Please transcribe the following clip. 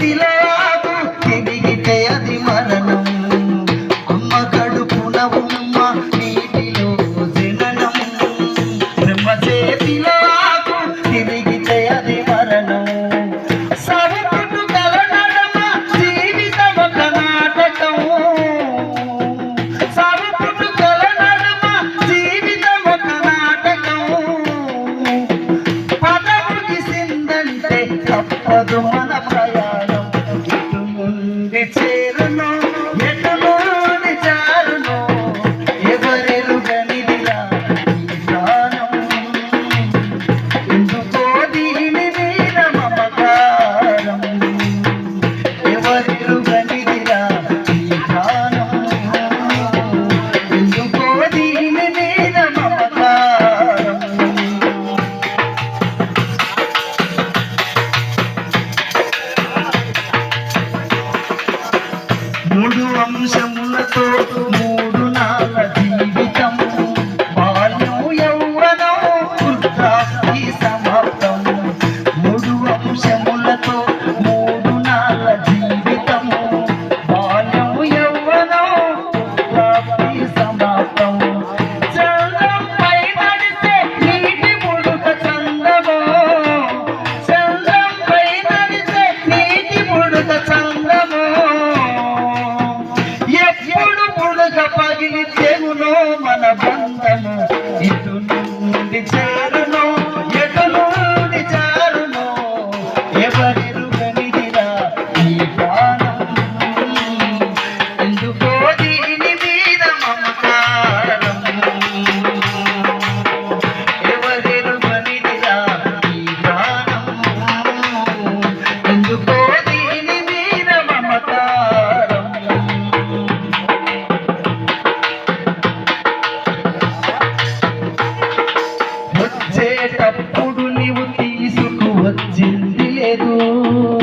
చేతిలో ఆకు తిరిగితే అది మరణం. అమ్మ కడుపున ఉమ్మ నీటిలో జననం. బ్రహ్మ చేతిలో ఆకు తిరిగితే అది మరణం. సవుపుట్టుకల నడమ జీవితం ఒక నాటకం. సవుపుట్టుకల నడమ జీవితం ఒక నాటకం. పదముకి సిందంటే తప్పదు మన ప్రయాణం. ఇటు నుండి చేరును ఎటు నుండి చారును ఎవరెరుగనిదిరా ఈ ప్రాణం. ఎందుకో దీని మీద మమకారం. ఎవరెరుగనిదిరా ఈ ప్రాణం. ఎందుకో దీని మీద మమకారం. మూడు అంశములతో మూడు నాళ్ళ జీవితం. బాల్యం యౌవనం వృద్ధాప్తి సమాప్తం. మూడు అంశములతో మూడు నాళ్ళ జీవితం. బాల్యం యౌవనం వృద్ధాప్తి సమాప్తం. చంద్రంపై నడిచే నీటి ముడుక చందమో. చంద్రంపై నడిచే నీటి ముడుక చందమో. ఎప్పుడు పుడక పగిలి తెగునో మన బంధము. ఇటు నుండి చేరునో ఎటు నుండి చారునో ఎవరెరుగనిదిరా ఈ ప్రాణం. ఎందుకో దీని మీద మమకారం. ఎవరెరుగనిదిరా ఈ ప్రాణం. ఎందుకో దీని మీద మమకారం. వచ్చేటప్పుడు నీవు తీసుకువచ్చింది లేదు.